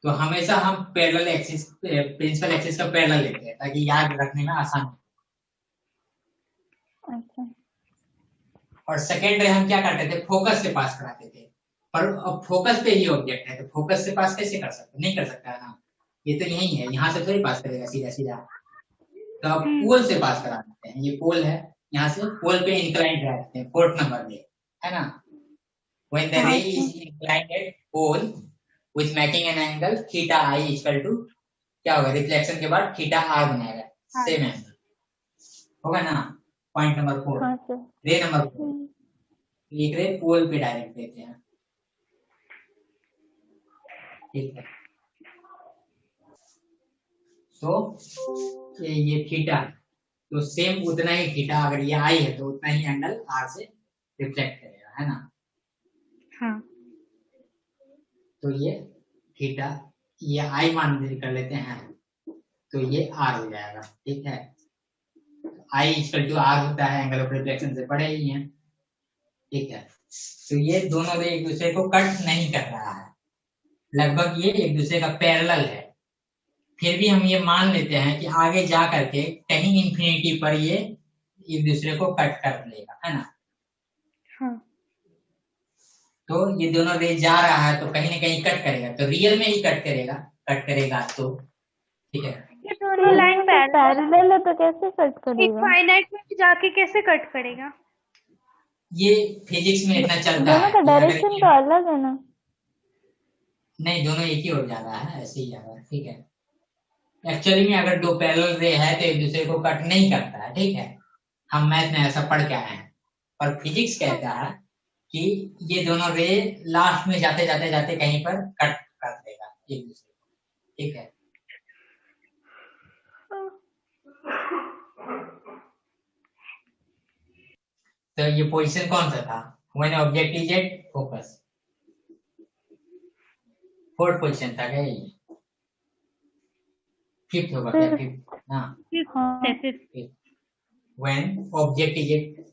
तो हमेशा हम पैरेलल एक्सिस, प्रिंसिपल एक्सिस का पैरेलल लेते हैं ताकि याद रखने में आसान हो। अच्छा और सेकेंड रे हम क्या करते थे? फोकस से पास कराते थे। पर अब फोकस पे ही ऑब्जेक्ट है, तो फोकस से पास कैसे कर सकते? नहीं कर सकता है ना, ये तो यही है, यहाँ से थोड़ी पास करेगा सीधा सीधा। तो अब पोल से पास करा देते हैं, ये पोल है, यहाँ से पोल पे इंक्लाइंड रहते हैं, फोर्थ नंबर में, है ना। When the ray is inclined at pole with making an angle theta I equal to क्या होगा? रिफ्लेक्शन के बाद थीटा r बनाएगा, सेम एंगल होगा ना। पॉइंट नंबर 4, हाँ सर रे नंबर 4, एक रे पोल पे डायरेक्ट देते हैं, ठीक है। तो ये थीटा, तो सेम उतना ही थीटा, अगर ये आई है तो उतना ही एंगल आर से रिफ्लेक्ट करेगा, है ना। हाँ तो ये थीटा, ये आई मान कर लेते हैं, तो ये आर हो जाएगा, ठीक है। आई इक्वल टू आर होता है, एंगल ऑफ रिफ्लेक्शन से पढ़े ही हैं, ठीक है। तो ये दोनों रे एक दूसरे को कट नहीं कर रहा है, लगभग ये एक दूसरे का पैरेलल है। फिर भी हम ये मान लेते हैं कि आगे जा करके कहीं इंफिनिटी पर ये एक दूसरे को कट कर लेगा, है ना। हाँ तो ये दोनों रे जा रहा है तो कहीं ना कहीं कट करेगा, तो रियल में ही कट करेगा तो ठीक है। ये दोनों लाइन पैरेलल है तो कैसे कट एक करेगा? फाइनाइट में जाके कैसे कट करेगा? ये फिजिक्स में इतना चलता दोनों है का कि अगर डायरेक्शन तो अलग है ना? नहीं, दोनों एक ही हो जा रहा है, ऐसे ही जा रहा है, ठीक है। एक्चुअली में अगर दो पैरेलल रे है तो एक दूसरे को कट नहीं करता है, ठीक है। हम मैथ में ऐसा पढ़ के आए हैं, पर फिजिक्स कहता है कि ये दोनों रे लास्ट में जाते जाते जाते कहीं पर कट कर देगा एक दूसरे को, ठीक है। तो ये पोजीशन कौन सा था? When object is at focus, fourth position था क्या? ये फिफ्थ होगा क्या? फिफ्थ ना, हाँ when object is at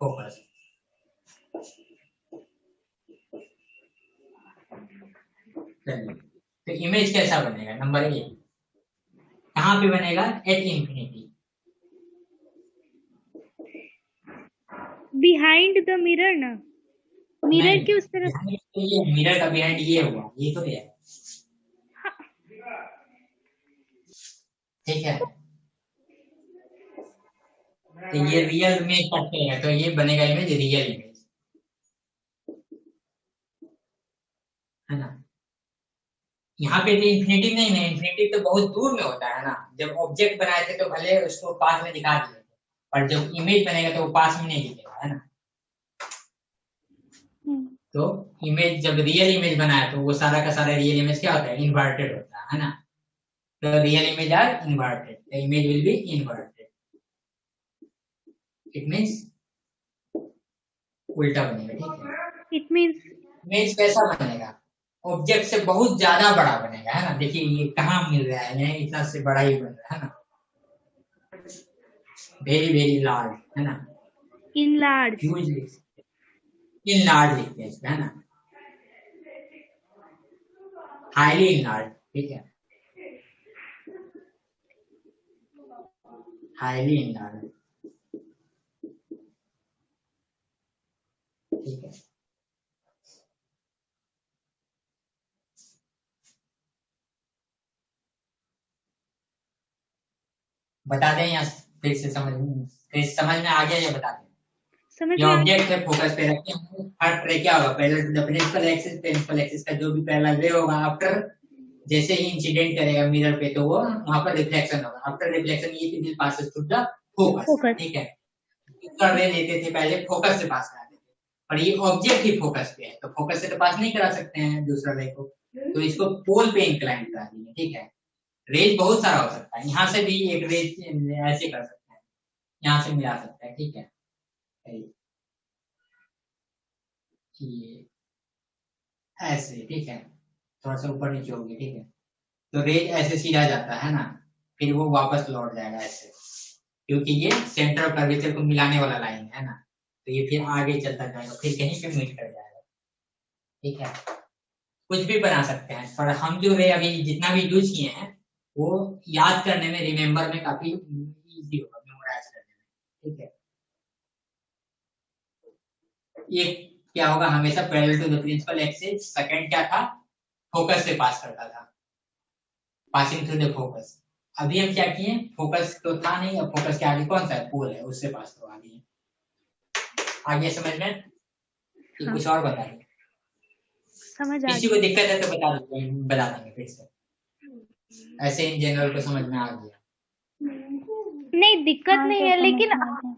focus. तो इमेज कैसा बनेगा? नंबर 1, कहाँ पे बनेगा? At infinity. Behind the mirror ना, मिरर नहीं, के उस तरफ। behind तो ये मिरर का बिहाइंड ये हुआ, ये तो है। ठीक है, तो ये रियल इमेज करते हैं, तो ये बनेगा इमेज रियल इमेज, है ना। यहाँ पे तो इंफिनिटी नहीं है, इंफिनिटी तो बहुत दूर में होता है ना। जब ऑब्जेक्ट बनाए थे तो भले उसको पास में दिखा दिए थे, पर जब इमेज बनेगा तो वो पास में नहीं दिखेगा, है ना। तो इमेज जब रियल इमेज बनाया तो वो सारा का सारा रियल इमेज क्या होता है? इन्वर्टेड होता है ना। तो real image are inverted, the image will be inverted, it means उल्टा बनेगा। ठीक है, इट मीन्स इमेज कैसा बनेगा? ऑब्जेक्ट से बहुत ज्यादा बड़ा बनेगा, है ना। देखिए ये कहाँ मिल रहा है, यहाँ इतना से बड़ा ही बन रहा है ना, वेरी वेरी लार्ज, है ना। In large. Huge in large लिखते हैं इसमें, है ना, हाईली इन लार्ज। ठीक है, हाईली इन लार्ज। ठीक है, बता दें या फिर से समझ में आ गया, या बता दें? समझ ये में आ ऑब्जेक्ट है, फोकस पे रखते हैं, हर ट्रे क्या होगा? पहले द प्रिंसिपल एक्सिस का जो भी पहला रे होगा, आफ्टर जैसे ही इंसिडेंट करेगा मिरर पे तो वो वहां पर रिफ्लेक्शन होगा। आफ्टर रिफ्लेक्शन ये will passes through the focus. Focus. ठीक है, दूसरा रे लेते थे पहले, फोकस से पास कराते थे, पर ये ऑब्जेक्ट ही फोकस पे है तो फोकस से तो पास नहीं करा सकते हैं दूसरा रे को, तो इसको पोल पे इंक्लाइन करा दिए। ठीक है, रेज बहुत सारा हो सकता है, यहाँ से भी एक रेज ऐसे कर सकते हैं, यहाँ से मिला सकते हैं। ठीक है, ये ऐसे, ठीक है, थोड़ा सा ऊपर नीचे होगी। ठीक है, तो रेज ऐसे सीधा जाता है ना, फिर वो वापस लौट जाएगा ऐसे, क्योंकि ये सेंटर ऑफ कर्वेचर को मिलाने वाला लाइन है ना, तो ये फिर आगे चलता जाएगा, फिर कहीं पे मीट कर जाएगा। ठीक है, कुछ भी बना सकते हैं, पर हम जो रे अभी जितना भी यूज किए हैं वो याद करने में, रिमेम्बर में काफी इजी होगा, मेमोराइज करने में। ठीक है, ये क्या होगा? हमेशा parallel to the principal axis. Second क्या था? फोकस से पास करता था, पासिंग थ्रू द फोकस। अभी हम क्या किए? फोकस तो था नहीं, अब फोकस के आगे कौन सा है? पोल है, उससे पास करवा दिए। आगे समझ में कि हाँ, कुछ और बता दें? समझ आ किसी को गया। दिक्कत है तो बता देंगे फिर से, ऐसे इन जनरल को समझ में आ गया। नहीं, दिक्कत हाँ नहीं सर, है, समझ लेकिन में आ गया।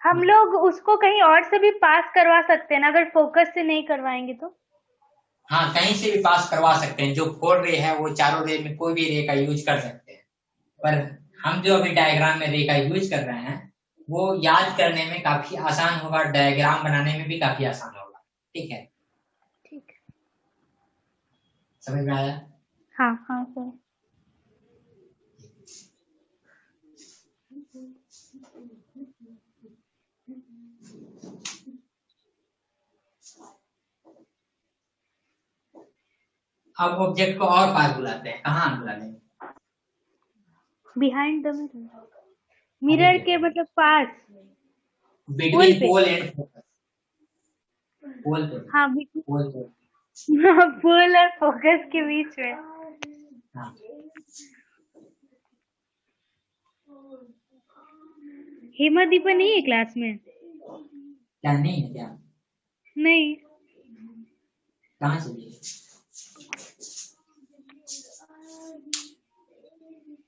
हम लोग उसको कहीं और से भी पास करवा सकते हैं ना, अगर फोकस से नहीं करवाएंगे तो। हाँ, कहीं से भी पास करवा सकते हैं, जो 4 रे है वो चारों रे में कोई भी रे का यूज कर सकते हैं, पर हम जो अभी डायग्राम में रे का यूज कर रहे हैं वो याद करने में काफी आसान होगा, डायग्राम बनाने में भी काफी आसान होगा। ठीक है, ठीक है। समझ में आया? हाँ। हाँ सर। अब ऑब्जेक्ट को और पास बुलाते हैं, कहाँ बुलाते हैं? बिहाइंड द मिरर, मिरर के मतलब पास, पोल बिटवीन पे। पोल एंड फोकस, पोल पे, हाँ, पोल पे। पोल और फोकस के बीच में। हाँ, हेमा दीपा नहीं है क्लास में? क्या नहीं है क्या? नहीं। कहाँ से लिए?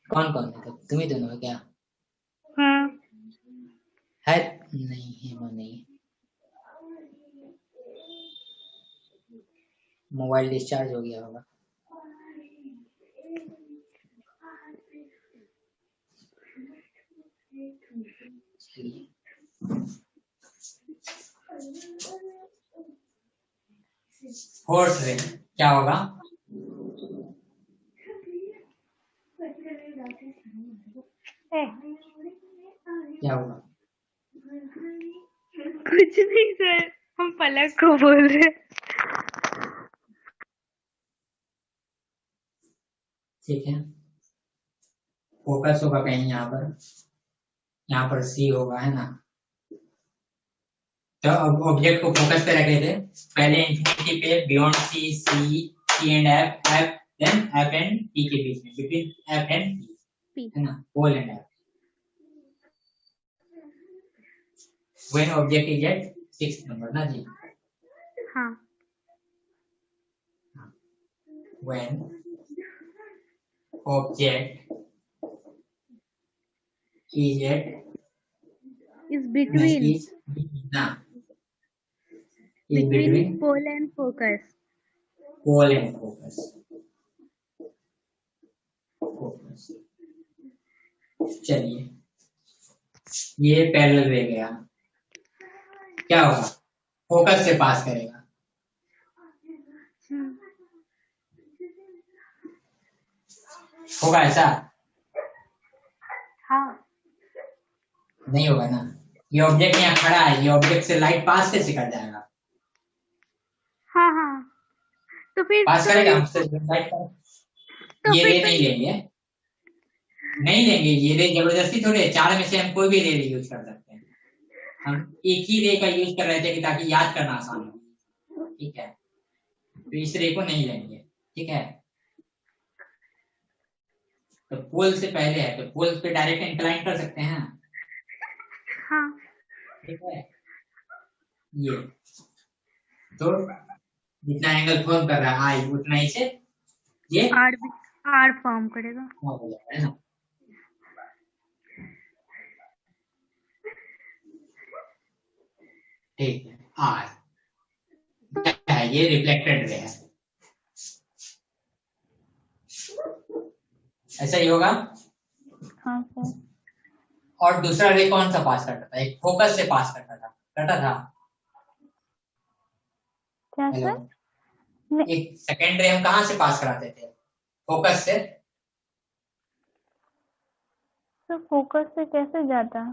कौन कौन है? तुम ही दोनों हो क्या? हाँ, है नहीं, हेमा नहीं। मोबाइल डिस्चार्ज हो गया होगा। फोर्थ रे क्या होगा? ए, क्या होगा? कुछ नहीं सर, हम पलक को बोल रहे हैं। ठीक है, फोकस होगा कहीं यहाँ पर सी होगा, है ना। तो अब ऑब्जेक्ट को फोकस पे रखे थे, पहले इंफिनिटी पे beyond C, C and F, F then F and T के बीच में, बिटवीन एफ एंड टी, है ना, pole and F, when object is at 6th number ना जी। हाँ, when object is at is between ना between pole and focus. Pole and focus, चलिए ये पैरेलल रह गया, क्या होगा, फोकस से पास करेगा, होगा ऐसा? हाँ नहीं होगा ना, ये ऑब्जेक्ट यहाँ खड़ा है, ये ऑब्जेक्ट से लाइट पास कैसे कर जाएगा? हाँ हाँ, तो फिर पास करेगा हमसे लाइट पास? ये रे नहीं लेंगे, नहीं लेंगे ये रे, जबरदस्ती थोड़े, 4 में से हम कोई भी रे यूज कर सकते हैं, हम एक ही रे का यूज कर रहे थे कि ताकि याद करना आसान हो, ठीक है, तो इस रे को नहीं लेंगे, ठीक है। तो पोल से पहले है, तो पोल पे डायरेक्ट इंक्लाइन कर सकते हैं, हाँ, ठीक है। ये तो जितना एंगल फॉर्म कर रहा है आई, उतना ही से ये आर फॉर्म करेगा, हो जाएगा, है ना। ठीक है, आर क्या है, ये रिफ्लेक्टेड रे है, ऐसा ही होगा। हाँ सर। और दूसरा रे कौन सा पास करता था, एक फोकस से पास करता था क्या हेलो, सर? एक सेकेंड रे हम कहाँ से पास कराते थे, फोकस से? तो फोकस से कैसे जाता?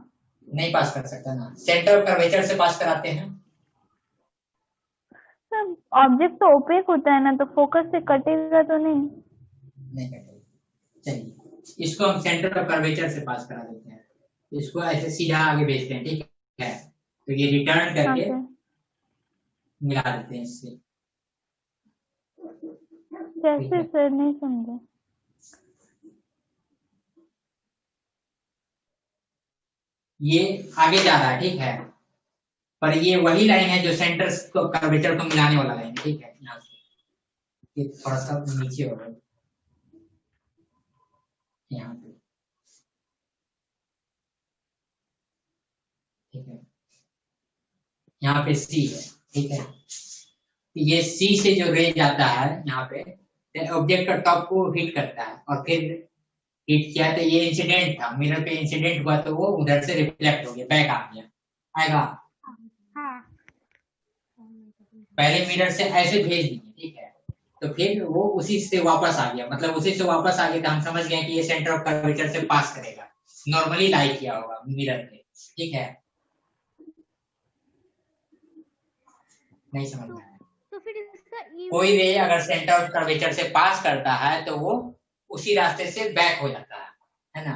नहीं पास कर सकता ना, सेंटर ऑफ कर्वेचर से पास कराते हैं। सर ऑब्जेक्ट तो ओपेक होता है ना, तो फोकस से कटेगा तो नहीं कटेगा, चलिए इसको हम सेंटर ऑफ कर्वेचर से पास करा देते हैं, इसको ऐसे सीधा आगे भेजते हैं, ठीक है, तो ये रिटर्न करके मिला देते हैं इससे, कैसे सर, नहीं समझे। ये आगे जा रहा है, ठीक है, पर ये वही लाइन है जो सेंटर को कर्वेचर को मिलाने वाला लाइन, ठीक है, यहाँ से ये थोड़ा सा नीचे होगा, यहाँ पे, ठीक है, यहाँ पे सी है, ठीक है, ये सी से जो रे जाता है यहाँ पे ऑब्जेक्ट का टॉप को हिट करता है, और फिर हिट किया तो ये इंसिडेंट था, मिरर पे इंसिडेंट हुआ तो वो उधर से रिफ्लेक्ट हो गया, बैक आ गया, आएगा। हाँ, पहले मिरर से ऐसे भेज दिए, ठीक है, तो फिर वो उसी से वापस आ गया, मतलब उसी से वापस आ गया तो हम समझ गए कि ये सेंटर ऑफ कर्वेचर से पास करेगा, नॉर्मली लाई किया होगा मिरर पे, ठीक है, नहीं समझ में आया। तो फिर इसका कोई रे अगर सेंटर ऑफ कर्वेचर से पास करता है तो वो उसी रास्ते से बैक हो जाता है ना,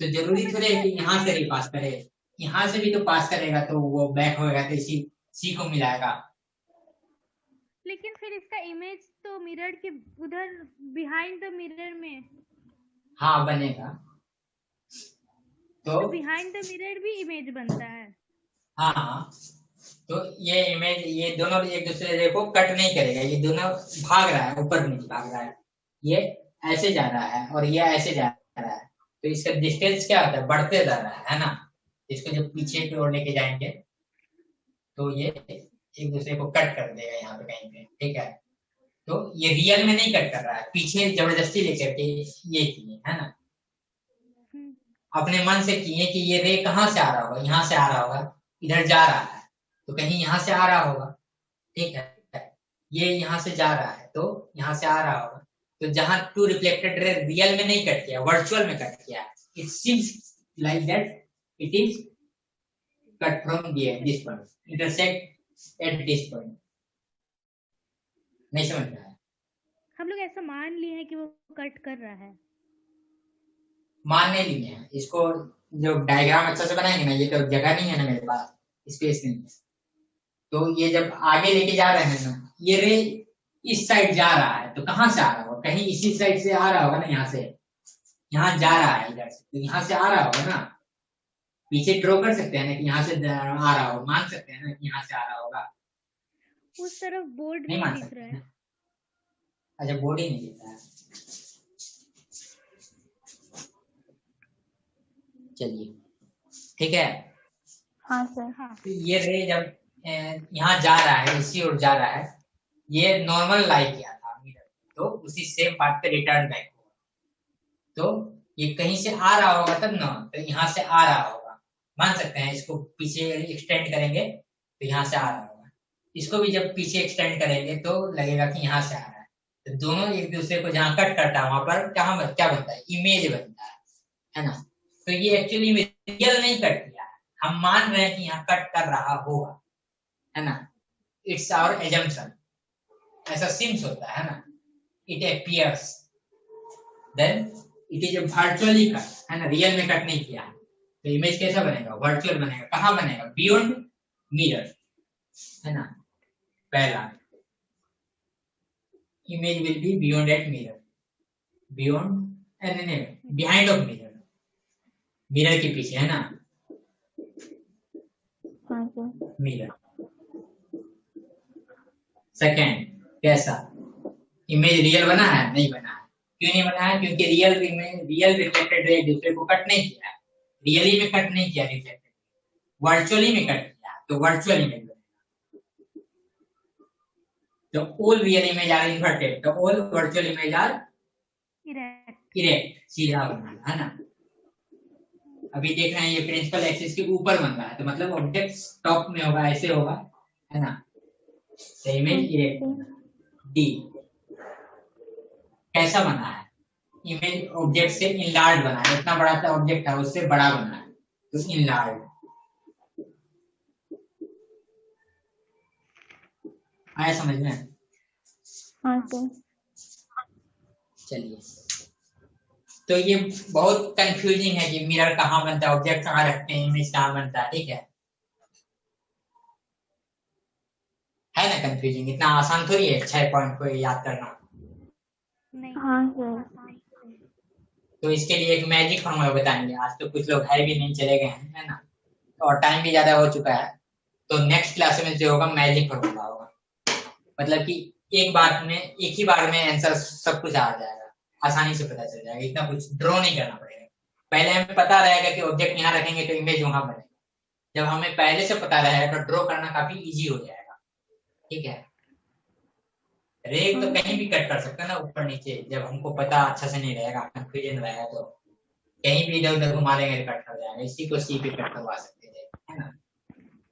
तो जरूरी थोड़े है कि यहाँ से ही पास करे, यहाँ से भी तो पास करेगा तो वो बैक होएगा तो इसी सी को मिलाएगा। लेकिन फिर इसका इमेज तो मिरर के उधर बिहाइंड द मिरर में, हाँ बनेगा, तो बिहाइंड द मिरर भी इमेज बनता है। हाँ, तो ये इमेज, ये दोनों एक दूसरे को कट नहीं करेगा, ये दोनों भाग रहा है, ऊपर नीचे भाग रहा है, ये ऐसे जा रहा है और ये ऐसे जा रहा है, तो इसका डिस्टेंस क्या होता है, बढ़ते जा रहा है ना, इसको जब पीछे की ओर लेके जाएंगे तो ये एक दूसरे को कट कर देगा यहाँ पे कहीं पे, ठीक है, तो ये रियल में नहीं कट कर रहा है, पीछे जबरदस्ती लेकर के ये किए, है ना, अपने मन से किए कि ये रे कहाँ से आ रहा होगा, यहाँ से आ रहा होगा, इधर जा रहा है तो कहीं यहाँ से आ रहा होगा, ठीक है, ये यहाँ से जा रहा है तो यहाँ से आ रहा होगा, तो जहां टू रिफ्लेक्टेड रे रियल में नहीं कट किया, वर्चुअल में कट किया, it seems like that it is cut from this point, intersect at this point, नहीं समझ में आया? हम लोग ऐसा मान लिए हैं कि वो कट कर रहा है। मान नहीं लिए हैं इसको। जो डायग्राम अच्छा से बनाएंगे ना, ये तो जगह नहीं है ना मेरे पास, स्पेस नहीं है, तो ये जब आगे लेके जा रहे हैं ना, ये रे इस साइड जा रहा है, तो कहाँ से आ रहा होगा, कहीं इसी साइड से आ रहा होगा ना, यहाँ से, यहाँ जा रहा है इधर से, तो यहाँ से आ रहा होगा ना। पीछे ड्रॉ कर सकते हैं ना कि यहाँ से आ रहा होगा, मान सकते हैं ना कि यहाँ से आ रहा होगा। उस तरफ बोर्ड नहीं नहीं मान दिख सकते रहा हैं। है। अच्छा, बॉडी नहीं दिखता है। चलिए ठीक है। हाँ सर। हाँ तो ये रे जब यहाँ जा रहा है, इसी ओर जा रहा है, ये नॉर्मल लाई किया था मिरर, तो उसी सेम पाथ पे रिटर्न बैक होगा। तो ये कहीं से आ रहा होगा तब ना, तो यहाँ से आ रहा होगा, मान सकते हैं। इसको पीछे एक्सटेंड करेंगे तो यहाँ से आ रहा होगा, इसको भी जब पीछे एक्सटेंड करेंगे तो लगेगा कि यहाँ से आ रहा है। तो दोनों एक दूसरे को जहाँ कट करता है वहां पर क्या बनता है, इमेज बनता है ना। तो ये एक्चुअली रियल नहीं कट किया है, हम मान रहे हैं कि यहाँ कट कर रहा होगा, है ना। इट्स आवर एजम्पशन, ऐसा सीम्स होता है ना। It appears, then it is virtually cut, है ना, रियल में कट नहीं किया है। तो इमेज कैसा बनेगा, वर्चुअल बनेगा। कहाँ बनेगा, बियॉन्ड मिरर, है ना। पहला image will be beyond at mirror, beyond behind of mirror, mirror के पीछे, है ना, हाँ सर। मिरर। सेकेंड, कैसा इमेज रियल बना है, नहीं बना है। क्यों नहीं बना है, क्योंकि रियल रिफ्लेक्टेड रे एक दूसरे को कट नहीं किया है, रियली में कट नहीं किया रिफ्लेक्टेड, वर्चुअली में कट किया, तो वर्चुअल इमेज बनेगा। तो all real image are inverted, तो all virtual image are erect, सीधा बना है ना। अभी देख रहे हैं ये प्रिंसिपल एक्सिस के ऊपर बन रहा है, तो मतलब ऑब्जेक्ट टॉप में होगा, ऐसे होगा, है ना। तो इमेज इरेक्ट। डी, कैसा बना है, इमेज ऑब्जेक्ट से इनलार्ज बना है, इतना बड़ा सा ऑब्जेक्ट है उससे बड़ा बना है, तो इनलार्ज। आया समझ में। हाँ सर। चलिए, तो ये बहुत कंफ्यूजिंग है कि मिरर कहाँ बनता है, ऑब्जेक्ट कहाँ रखते हैं, इमेज कहाँ बनता है, ठीक है ना। कंफ्यूजिंग, इतना आसान थोड़ी है 6 पॉइंट को याद करना। नहीं। हाँ सर। तो इसके लिए एक मैजिक फॉर्मूला बताएंगे। आज तो कुछ लोग है भी नहीं, चले गए हैं, है ना, और टाइम भी ज्यादा हो चुका है। तो नेक्स्ट क्लास में जो होगा मैजिक फॉर्मूला होगा, मतलब कि एक ही बार में आंसर सब कुछ आ जाएगा, आसानी से पता चल जाएगा, इतना कुछ ड्रॉ नहीं करना पड़ेगा। पहले हमें पता रहेगा कि ऑब्जेक्ट यहाँ रखेंगे तो इमेज वहां बनेगा। जब हमें पहले से पता रहेगा तो ड्रॉ करना काफी इजी हो जाएगा, ठीक है। रेग तो कहीं भी कट कर सकते हैं ना, ऊपर नीचे, जब हमको पता अच्छा से नहीं रहेगा, कंफ्यूजन रहेगा, तो कहीं भी इधर उधर घुमा लेंगे तो कट कर जाएगा। इसी को सी पे कट करवा सकते हैं।